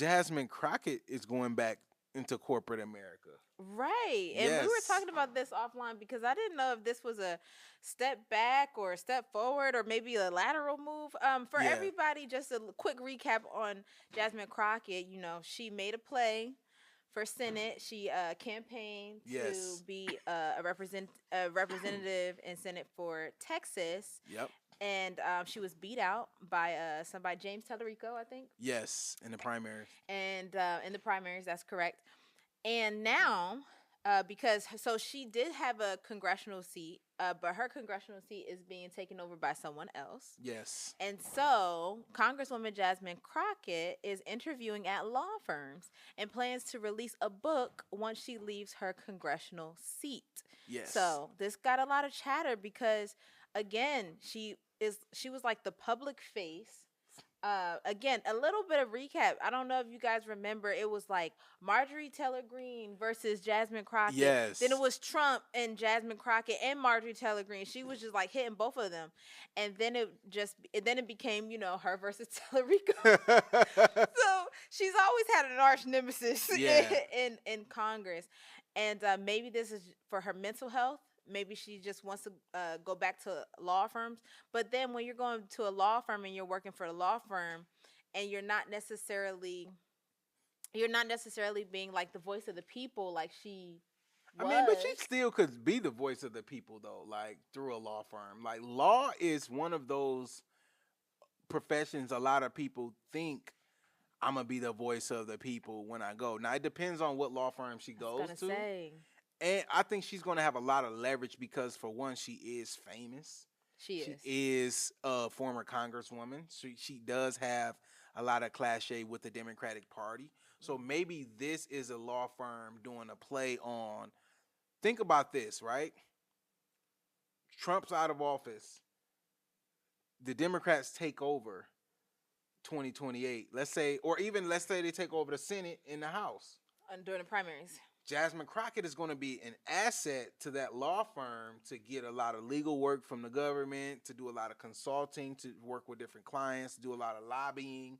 Jasmine Crockett is going back into corporate America. Right. And we were Yes. talking about this offline because I didn't know if this was a step back or a step forward or maybe a lateral move. For Yeah. everybody, just a quick recap on Jasmine Crockett. You know, she made a play for Senate. She campaigned to Yes. be a representative in Senate for Texas, Yep. and she was beat out by somebody, James Tellerico, I think, Yes. In the primaries. and in the primaries. That's correct. And now, because so she did have a congressional seat, but her congressional seat is being taken over by someone else. Yes. And so, Congresswoman Jasmine Crockett is interviewing at law firms and plans to release a book once she leaves her congressional seat. Yes. So, this got a lot of chatter because again, she was like the public face. Again, a little bit of recap. I don't know if you guys remember, it was like Marjorie Taylor Greene versus Jasmine Crockett. Then it Yes. was Trump and Jasmine Crockett and Marjorie Taylor Greene. She was just like hitting both of them, and then it became, you know, her versus Tellerico. So she's always had an arch nemesis Yeah. in Congress, and maybe this is for her mental health. Maybe she just wants to go back to law firms. But then when you're going to a law firm and you're working for the law firm, and you're not necessarily being like the voice of the people like she I mean, but was. she still could be the voice of the people though, like through a law firm. Like law is one of those professions a lot of people think I'm gonna be the voice of the people when I go. Now it depends on what law firm she I was goes gonna to. say And I think she's gonna have a lot of leverage because for one, she is famous. she She is. is a former congresswoman. She does have a lot of cachet with the Democratic Party. So maybe this is a law firm doing a play on. Think about this, right? Trump's out of office. The Democrats take over 2028. Let's say, or even let's say they take over the Senate and the House. During the primaries. Jasmine Crockett is going to be an asset to that law firm to get a lot of legal work from the government, to do a lot of consulting, to work with different clients, to do a lot of lobbying.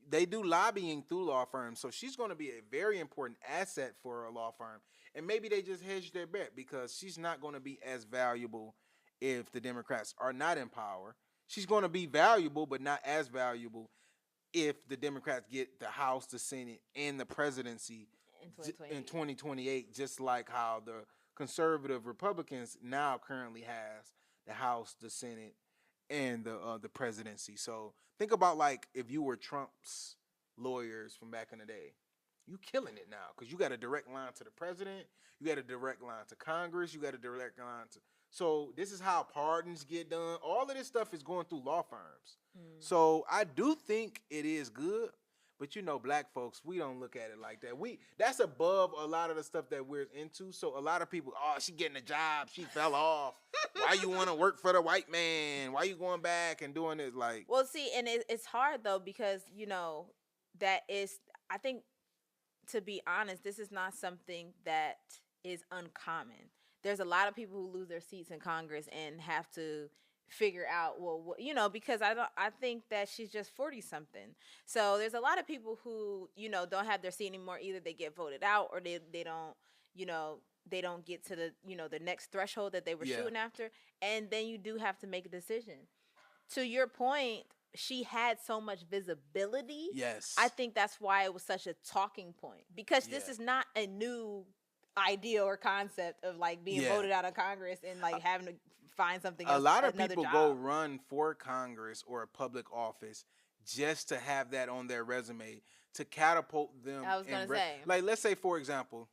They do lobbying through law firms, so she's going to be a very important asset for a law firm. And maybe they just hedge their bet because she's not going to be as valuable if the Democrats are not in power. She's going to be valuable, but not as valuable if the Democrats get the House, the Senate, and the presidency In in 2028. 2028, just like how the conservative Republicans now currently has the House, the Senate, and the presidency. So think about like if you were Trump's lawyers from back in the day, you killing it now because you got a direct line to the president, you got a direct line to Congress, you got a direct line to. So this is how pardons get done. All of this stuff is going through law firms. Mm. So I do think it is good, but you know, black folks, we don't look at it like that. That's above a lot of the stuff that we're into. So a lot of people, oh, she getting a job, she fell off. Why you want to work for the white man? Why you going back and doing this? Like, Well, see, and it's hard though because you know that is. I think, to be honest, this is not something that is uncommon. There's a lot of people who lose their seats in Congress and have to figure out, well, you know, because I think that she's just 40 something. So there's a lot of people who, you know, don't have their seat anymore. Either they get voted out or they don't, you know, they don't get to the, you know, the next threshold that they were yeah, shooting after, and then you do have to make a decision. To your point, she had so much visibility. I yes, think that's why it was such a talking point because yeah, this is not a new idea or concept of like being yeah. voted out of Congress and like having to find something A else, lot of another people go job. run for Congress or a public office just to have that on their resume to catapult them I was gonna say. like let's say for example,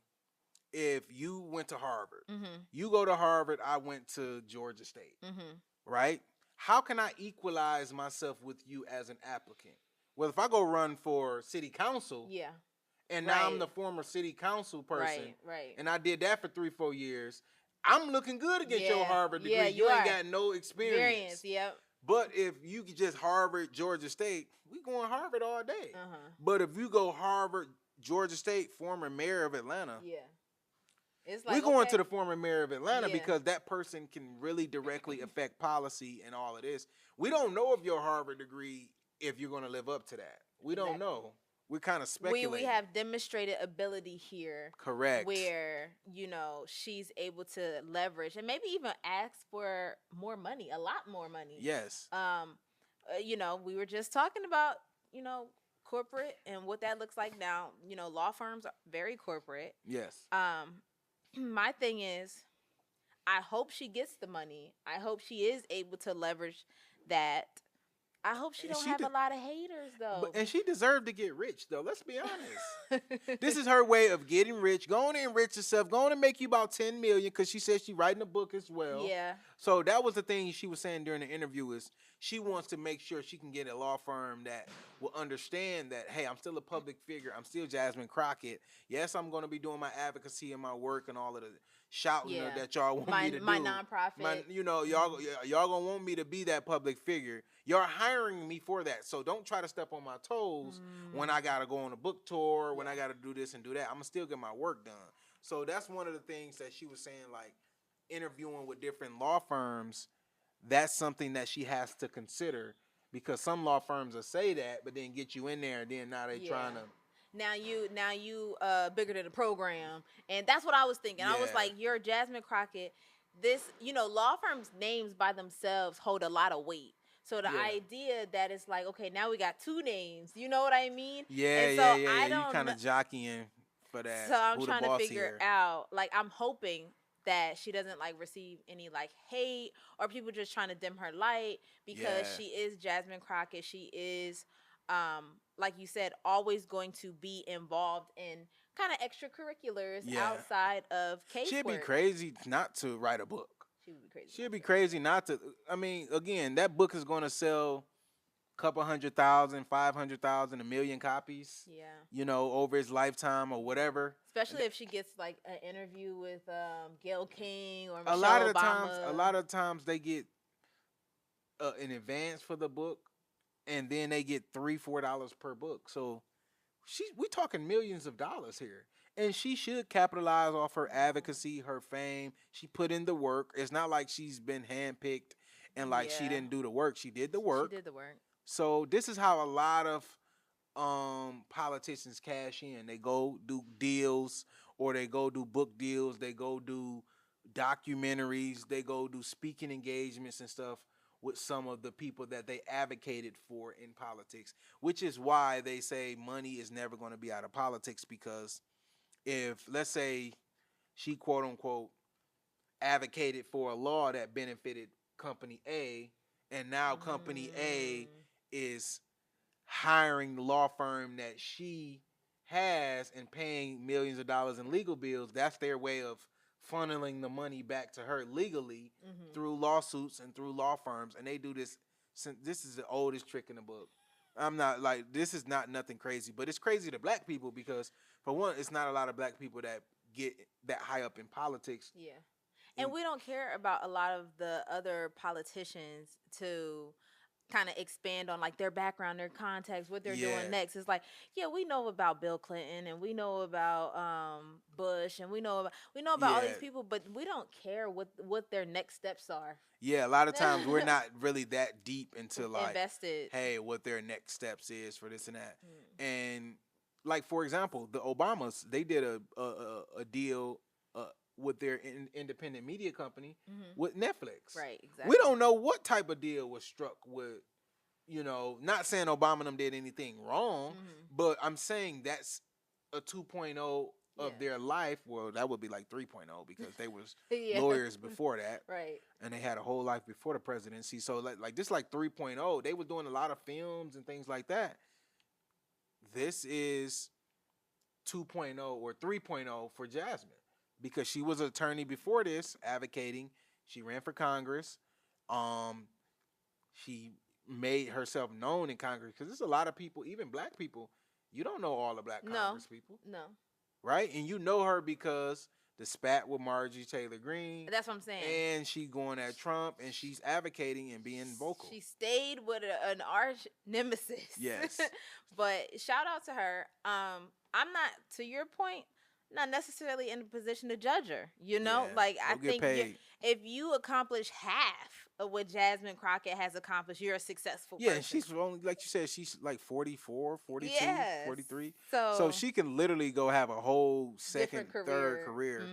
if you went to Harvard, Mhm. you go to Harvard, I went to Georgia State, Mhm. right? How can I equalize myself with you as an applicant? Well, if I go run for city council Yeah. and now I'm Right. the former city council person Right. Right. and I did that for 3-4 years, I'm looking good against your Yeah. Harvard Yeah. degree. You You ain't are. got no Variance. experience. Yep. But if you could just Harvard, Georgia State, we going Harvard all day. Uh huh. But if you go Harvard, Georgia State, former mayor of Atlanta, Yeah. It's we like going to okay. the former mayor of Atlanta Yeah. because that person can really directly affect policy and all of this. We don't know if your Harvard degree, if you're going to live up to that. We don't Exactly. know. we're kind of speculating. We have demonstrated ability here. Correct. Where, she's able to leverage and maybe even ask for more money, a lot more money. Yes. We were just talking about, corporate and what that looks like now. Law firms are very corporate. Yes. My thing is, I hope she gets the money. I hope she is able to leverage that. I hope she don't have a lot of haters, though. And she deserved to get rich, though. Let's be honest. This is her way of getting rich, going to enrich herself, going to make you about $10 million, because she says she's writing a book as well. Yeah. So that was the thing she was saying during the interview, is she wants to make sure she can get a law firm that will understand that, hey, I'm still a public figure. I'm still Jasmine Crockett. Yes, I'm going to be doing my advocacy and my work and all of the shouting that y'all want me to do. My nonprofit. Y'all going to want me to be that public figure. You're hiring me for that. So don't try to step on my toes when I got to go on a book tour, when I got to do this and do that. I'm going to still get my work done. So that's one of the things that she was saying, like, interviewing with different law firms, that's something that she has to consider, because some law firms will say that, but then get you in there, and then now they trying to. Now you bigger than the program, and that's what I was thinking. I was like, you're Jasmine Crockett. This, law firms' names by themselves hold a lot of weight. So the idea that it's like, okay, now we got two names. You know what I mean? Yeah, and so I don't you kind of jockeying for that. So I'm trying to figure out. Like, I'm hoping that she doesn't like receive any like hate or people just trying to dim her light, because she is Jasmine Crockett. She is, like you said, always going to be involved in kind of extracurriculars outside of casework. She'd be crazy not to write a book. She would be crazy. She'd be crazy not to. I mean, again, that book is going to sell a couple 100,000, 500,000, 1 million copies. Yeah. Over its lifetime or whatever. Especially if she gets like an interview with Gayle King or A Michelle lot of times they get an advance for the book, and then they get $3-4 per book. So we talking millions of dollars here. And she should capitalize off her advocacy, her fame. She put in the work. It's not like she's been handpicked and like she didn't do the work. She did the work. She did the work. So this is how a lot of politicians cash in. They go do deals, or they go do book deals. They go do documentaries. They go do speaking engagements and stuff with some of the people that they advocated for in politics, which is why they say money is never going to be out of politics, because if, let's say, she quote unquote advocated for a law that benefited company A, and now company A is hiring the law firm that she has and paying millions of dollars in legal bills, that's their way of funneling the money back to her legally through lawsuits and through law firms. And they do this since this is the oldest trick in the book. I'm not like, this is not nothing crazy, but it's crazy to black people because, for one, it's not a lot of black people that get that high up in politics. Yeah. And we don't care about a lot of the other politicians to kind of expand on like their background, their context, what they're doing next. It's like, yeah, we know about Bill Clinton and we know about Bush and we know about all these people, but we don't care what their next steps are. Yeah, a lot of times we're not really that deep into like invested. Hey, what their next steps is for this and that. And like, for example, the Obamas, they did a deal with their independent media company with Netflix. Right, exactly. We don't know what type of deal was struck with, not saying Obama and them did anything wrong, but I'm saying that's a 2.0 of their life. Well, that would be like 3.0 because they was lawyers before that. Right. And they had a whole life before the presidency. So like this like 3.0. They were doing a lot of films and things like that. This is 2.0 or 3.0 for Jasmine, because she was an attorney before this, advocating. She ran for Congress. She made herself known in Congress, because there's a lot of people, even black people, you don't know all the black Congress people. No. Right? And you know her because the spat with Marjorie Taylor Greene. That's what I'm saying. And she going at Trump, and she's advocating and being vocal. She stayed with an arch nemesis. Yes. But shout out to her. I'm not, to your point, not necessarily in a position to judge her. Like, I think, if you accomplish half of what Jasmine Crockett has accomplished, you're a successful Yeah, and person. she's only, like you said, she's like 44, 42, Yes. 43. So, So she can literally go have a whole second, different third career. career.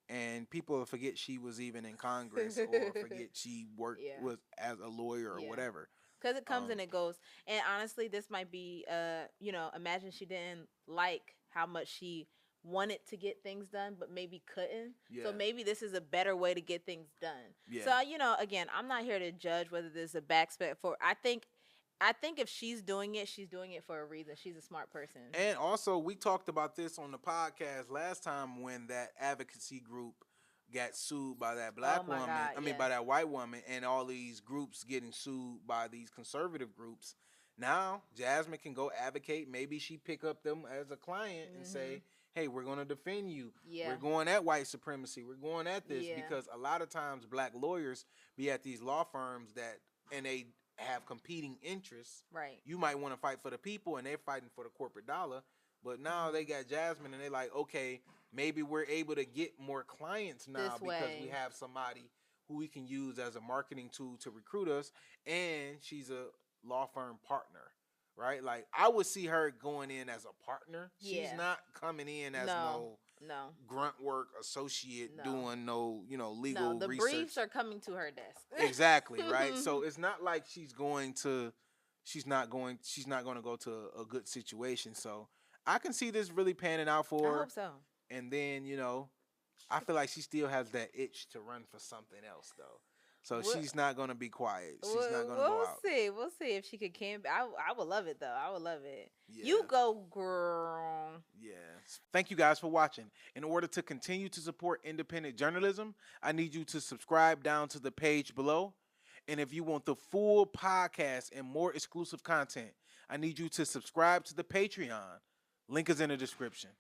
And people will forget she was even in Congress or forget she worked Yeah. with as a lawyer or Yeah. whatever. Because it comes and it goes. And honestly, this might be, you know, imagine she didn't like how much she wanted to get things done, but maybe couldn't. Yeah. So maybe this is a better way to get things done. Yeah. So, you know, again, I'm not here to judge whether this is a backstep for. I think if she's doing it for a reason. She's a smart person. And also, we talked about this on the podcast last time when that advocacy group got sued by that black woman. God, I mean, by that white woman, and all these groups getting sued by these conservative groups. Now, Jasmine can go advocate. Maybe she pick up them as a client and say, hey, we're going to defend you. Yeah. We're going at white supremacy. We're going at this. Yeah. Because a lot of times black lawyers be at these law firms and they have competing interests. Right. You might want to fight for the people and they're fighting for the corporate dollar. But now they got Jasmine and they're like, okay, maybe we're able to get more clients now because we have somebody who we can use as a marketing tool to recruit us. And she's a law firm partner, right? Like, I would see her going in as a partner. Yeah. She's not coming in as no grunt work associate doing legal the research. briefs are coming to her desk. Exactly, right? So it's not like she's not going to go to a good situation. So I can see this really panning out for her. I hope so. And then, I feel like she still has that itch to run for something else, though. So she's not going to be quiet. She's not going to go out. We'll see if she could campaign. I would love it, though. I would love it. Yeah. You go, girl. Yeah. Thank you guys for watching. In order to continue to support independent journalism, I need you to subscribe down to the page below. And if you want the full podcast and more exclusive content, I need you to subscribe to the Patreon. Link is in the description.